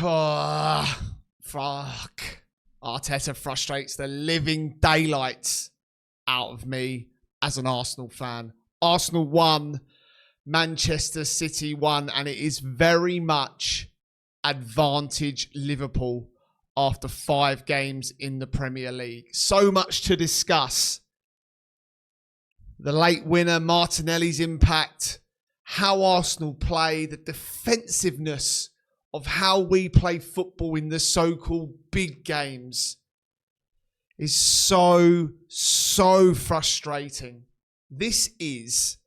Oh, fuck. Arteta frustrates the living daylights out of me as an Arsenal fan. Arsenal won, Manchester City won, and it is very much advantage Liverpool after 5 games in the Premier League. So much to discuss. The late winner, Martinelli's impact, how Arsenal play, the defensiveness of how we play football in the so-called big games is so frustrating. This is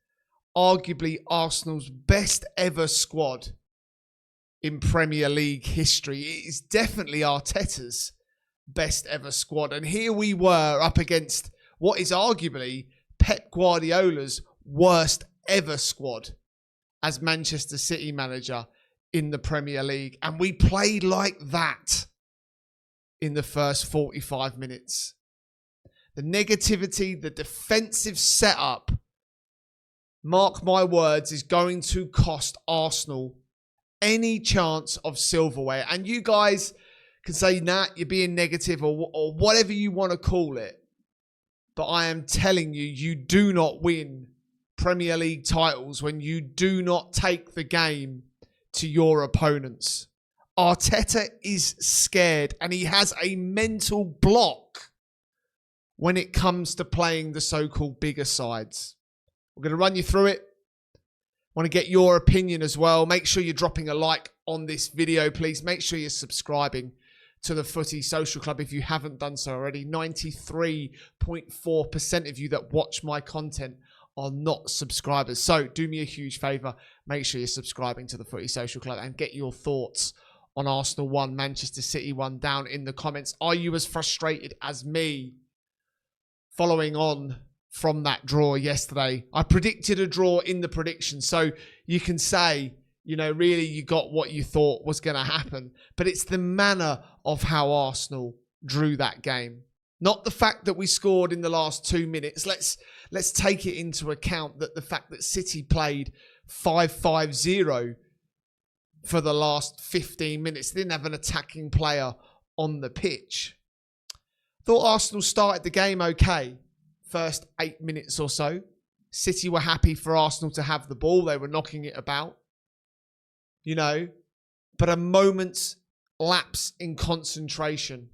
arguably Arsenal's best ever squad in Premier League history. It is definitely Arteta's best ever squad. And here we were up against what is arguably Pep Guardiola's worst ever squad as Manchester City manager in the Premier League. And we played like that in the first 45 minutes. The negativity, the defensive setup, mark my words, is going to cost Arsenal any chance of silverware. And you guys can say, nah, you're being negative or whatever you want to call it. But I am telling you, you do not win Premier League titles when you do not take the game to your opponents. Arteta is scared and he has a mental block when it comes to playing the so-called bigger sides. We're going to run you through it. I want to get your opinion as well. Make sure you're dropping a like on this video, please. Make sure you're subscribing to the Footy Social Club if you haven't done so already. 93.4% of you that watch my content are not subscribers. So do me a huge favour. Make sure you're subscribing to the Footy Social Club and get your thoughts on Arsenal 1, Manchester City 1 down in the comments. Are you as frustrated as me following on from that draw yesterday? I predicted a draw in the prediction. So you can say, you know, really you got what you thought was going to happen. But it's the manner of how Arsenal drew that game. Not the fact that we scored in the last 2 minutes. Let's take it into account that the fact that City played 5-5-0 for the last 15 minutes. They didn't have an attacking player on the pitch. Thought Arsenal started the game okay. First 8 minutes or so. City were happy for Arsenal to have the ball. They were knocking it about. You know, but a moment's lapse in concentration.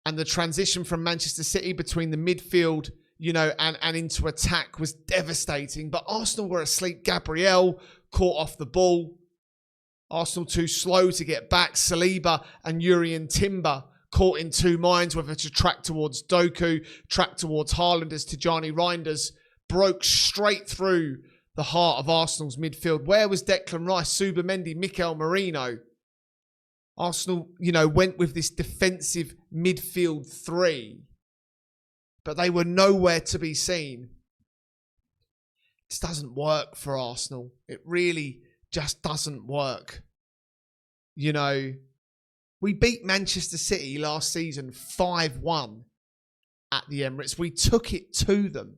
And the transition from Manchester City between the midfield, you know, and into attack was devastating. But Arsenal were asleep. Gabriel caught off the ball. Arsenal too slow to get back. Saliba and Urian Timber caught in two minds, whether to track towards Doku, track towards Haaland, as Tijani Reinders broke straight through the heart of Arsenal's midfield. Where was Declan Rice, Subamendi, Mikel Merino? Arsenal, you know, went with this defensive midfield 3, but they were nowhere to be seen. This doesn't work for Arsenal. It really just doesn't work. You know, we beat Manchester City last season 5-1 at the Emirates. We took it to them.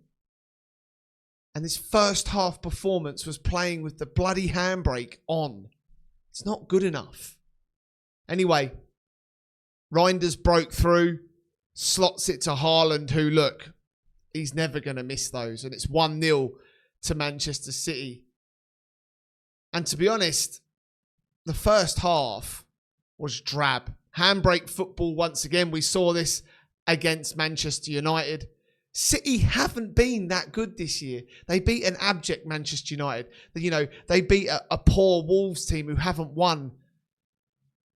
And this first half performance was playing with the bloody handbrake on. It's not good enough. Anyway, Reinders broke through, slots it to Haaland, who, look, he's never going to miss those. And it's 1-0 to Manchester City. And to be honest, the first half was drab. Handbrake football once again. We saw this against Manchester United. City haven't been that good this year. They beat an abject Manchester United. You know, they beat a poor Wolves team who haven't won,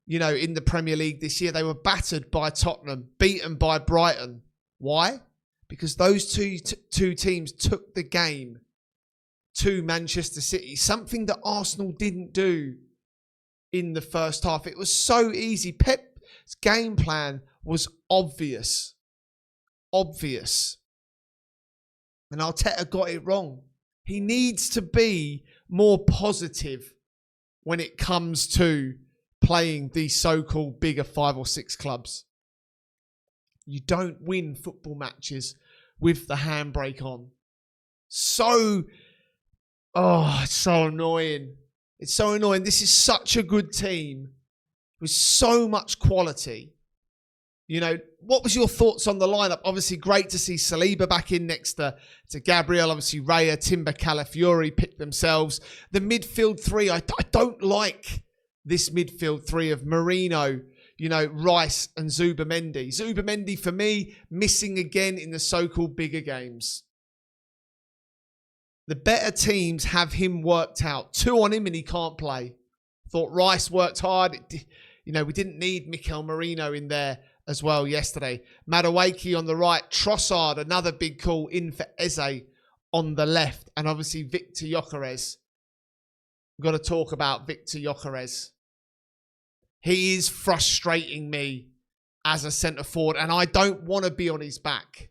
you know, in the Premier League this year. They were battered by Tottenham, beaten by Brighton. Why? Because those two teams took the game to Manchester City. Something that Arsenal didn't do in the first half. It was so easy. Pep's game plan was obvious. Obvious. And Arteta got it wrong. He needs to be more positive when it comes to playing these so-called bigger 5 or 6 clubs. You don't win football matches with the handbrake on. It's so annoying. It's so annoying. This is such a good team. with so much quality. You know, what was your thoughts on the lineup? Obviously, great to see Saliba back in next to Gabriel. Obviously, Raya, Timber, Calafiori picked themselves. The midfield three, I don't like this midfield three of Merino, you know, Rice and Zubimendi. Zubimendi, for me, missing again in the so-called bigger games. The better teams have him worked out. 2 on him and he can't play. Thought Rice worked hard. You know, we didn't need Mikel Merino in there as well yesterday. Madueke on the right. Trossard, another big call in for Eze on the left. And obviously Victor Gyökeres. We've got to talk about Victor Gyökeres. He is frustrating me as a centre forward. And I don't want to be on his back.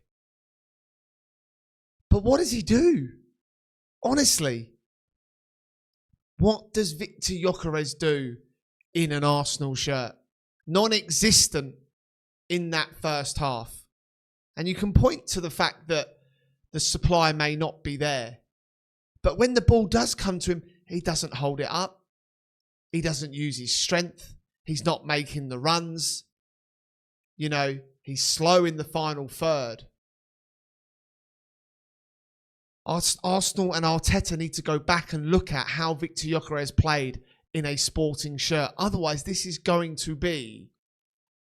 But what does he do? Honestly, what does Victor Gyökeres do in an Arsenal shirt? Non-existent in that first half. And you can point to the fact that the supply may not be there. But when the ball does come to him, he doesn't hold it up. He doesn't use his strength. He's not making the runs. You know, he's slow in the final third. Arsenal and Arteta need to go back and look at how Victor Gyökeres played in a Sporting shirt. Otherwise, this is going to be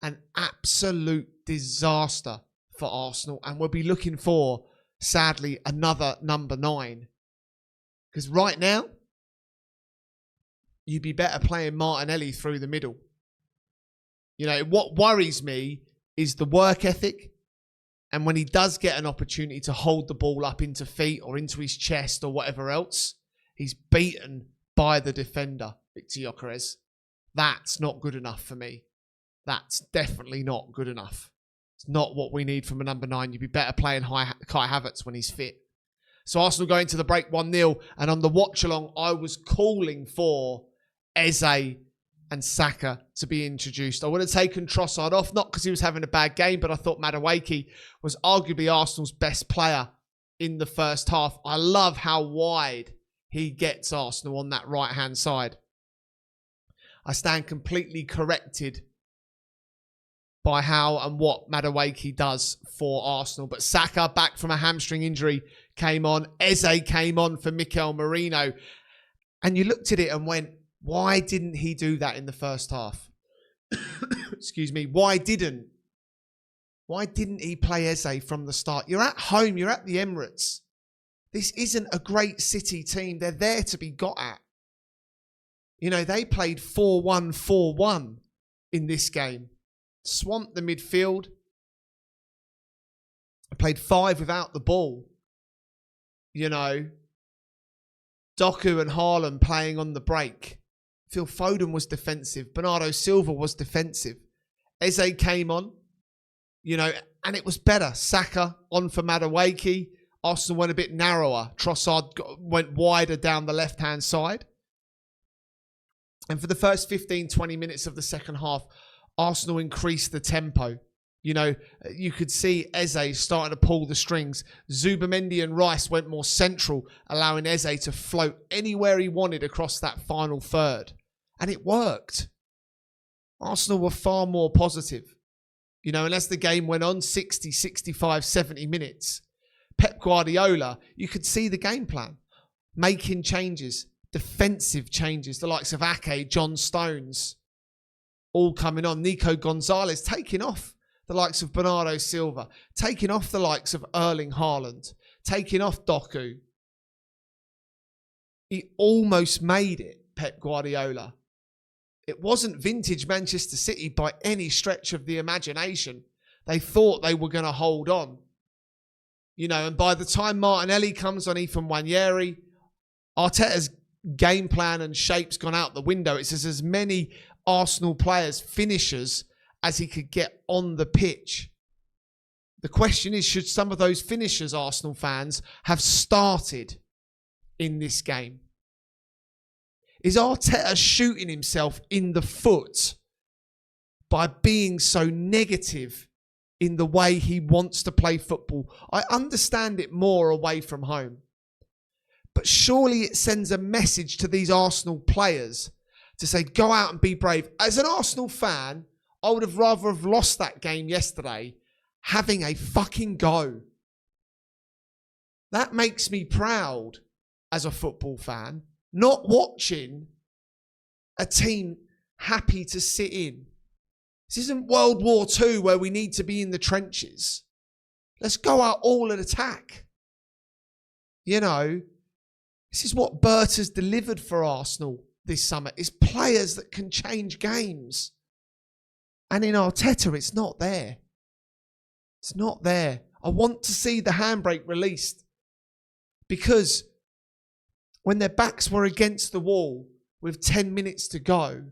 an absolute disaster for Arsenal. And we'll be looking for, sadly, another number 9. Because right now, you'd be better playing Martinelli through the middle. You know, what worries me is the work ethic. And when he does get an opportunity to hold the ball up into feet or into his chest or whatever else, he's beaten by the defender, Victor Gyökeres. That's not good enough for me. That's definitely not good enough. It's not what we need from a number 9. You'd be better playing Kai Havertz when he's fit. So Arsenal going to the break 1-0. And on the watch-along, I was calling for Eze and Saka to be introduced. I would have taken Trossard off, not because he was having a bad game, but I thought Madueke was arguably Arsenal's best player in the first half. I love how wide he gets Arsenal on that right-hand side. I stand completely corrected by how and what Madueke does for Arsenal. But Saka, back from a hamstring injury, came on. Eze came on for Mikel Merino. And you looked at it and went, why didn't he do that in the first half? Excuse me. Why didn't he play Eze from the start? You're at home. You're at the Emirates. This isn't a great City team. They're there to be got at. You know, they played 4-1-4-1 in this game. Swamped the midfield. Played 5 without the ball. You know, Doku and Haaland playing on the break. Phil Foden was defensive. Bernardo Silva was defensive. Eze came on, you know, and it was better. Saka on for Madueke. Arsenal went a bit narrower. Trossard went wider down the left-hand side. And for the first 15, 20 minutes of the second half, Arsenal increased the tempo. You know, you could see Eze starting to pull the strings. Zubimendi and Rice went more central, allowing Eze to float anywhere he wanted across that final third. And it worked. Arsenal were far more positive. You know, and as the game went on, 60, 65, 70 minutes, Pep Guardiola, you could see the game plan. Making changes, defensive changes, the likes of Ake, John Stones, all coming on. Nico Gonzalez taking off the likes of Bernardo Silva, taking off the likes of Erling Haaland, taking off Doku. He almost made it, Pep Guardiola. It wasn't vintage Manchester City by any stretch of the imagination. They thought they were going to hold on. You know, and by the time Martinelli comes on, Ethan Nwaneri, Arteta's game plan and shape's gone out the window. It's as many Arsenal players, finishers, as he could get on the pitch. The question is, should some of those finishers, Arsenal fans, have started in this game? Is Arteta shooting himself in the foot by being so negative in the way he wants to play football? I understand it more away from home. But surely it sends a message to these Arsenal players to say, go out and be brave. As an Arsenal fan, I would have rather have lost that game yesterday having a fucking go. That makes me proud as a football fan, not watching a team happy to sit in. This isn't World War II where we need to be in the trenches. Let's go out all at attack. You know, this is what Bert has delivered for Arsenal this summer, is players that can change games. And in Arteta, it's not there. It's not there. I want to see the handbrake released, because when their backs were against the wall with 10 minutes to go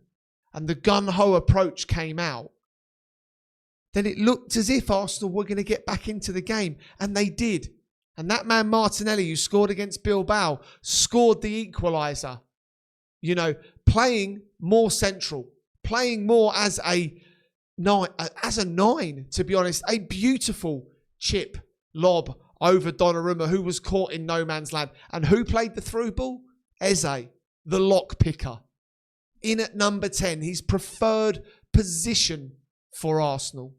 and the gun-ho approach came out, then it looked as if Arsenal were going to get back into the game, and they did. And that man Martinelli, who scored against Bilbao, scored the equaliser. You know, playing more central, playing more as a nine, to be honest. A beautiful chip lob over Donnarumma, who was caught in no man's land. And who played the through ball? Eze, the lock picker. In at number 10, his preferred position for Arsenal.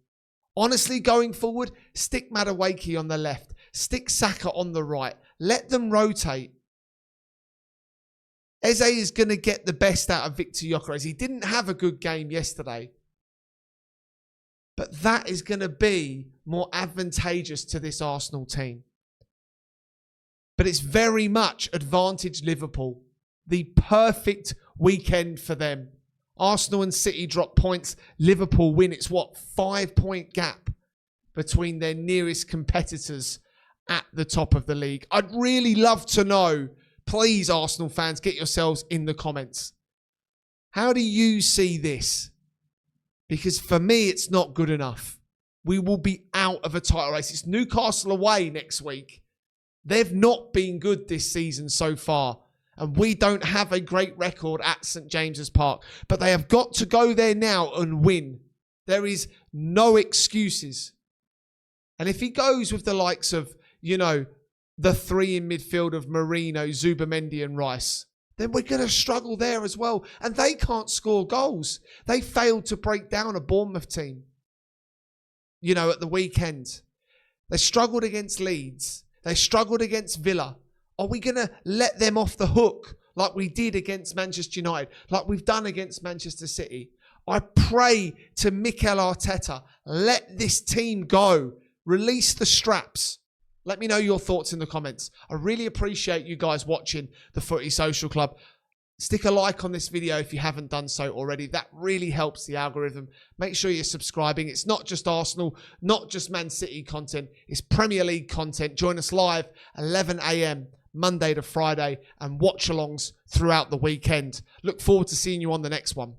Honestly, going forward, stick Madueke on the left. Stick Saka on the right. Let them rotate. Eze is going to get the best out of Victor Gyökeres. He didn't have a good game yesterday, but that is going to be more advantageous to this Arsenal team. But it's very much advantage Liverpool. The perfect weekend for them. Arsenal and City drop points. Liverpool win. It's what, 5-point gap between their nearest competitors at the top of the league. I'd really love to know, please, Arsenal fans, get yourselves in the comments. How do you see this? Because for me, it's not good enough. We will be out of a title race. It's Newcastle away next week. They've not been good this season so far. And we don't have a great record at St. James's Park. But they have got to go there now and win. There is no excuses. And if he goes with the likes of, you know, the three in midfield of Marino, Zubamendi and Rice, then we're going to struggle there as well. And they can't score goals. They failed to break down a Bournemouth team, you know, at the weekend. They struggled against Leeds. They struggled against Villa. Are we going to let them off the hook like we did against Manchester United, like we've done against Manchester City? I pray to Mikel Arteta, let this team go. Release the straps. Let me know your thoughts in the comments. I really appreciate you guys watching the Footy Social Club. Stick a like on this video if you haven't done so already. That really helps the algorithm. Make sure you're subscribing. It's not just Arsenal, not just Man City content. It's Premier League content. Join us live 11 a.m. Monday to Friday and watch-alongs throughout the weekend. Look forward to seeing you on the next one.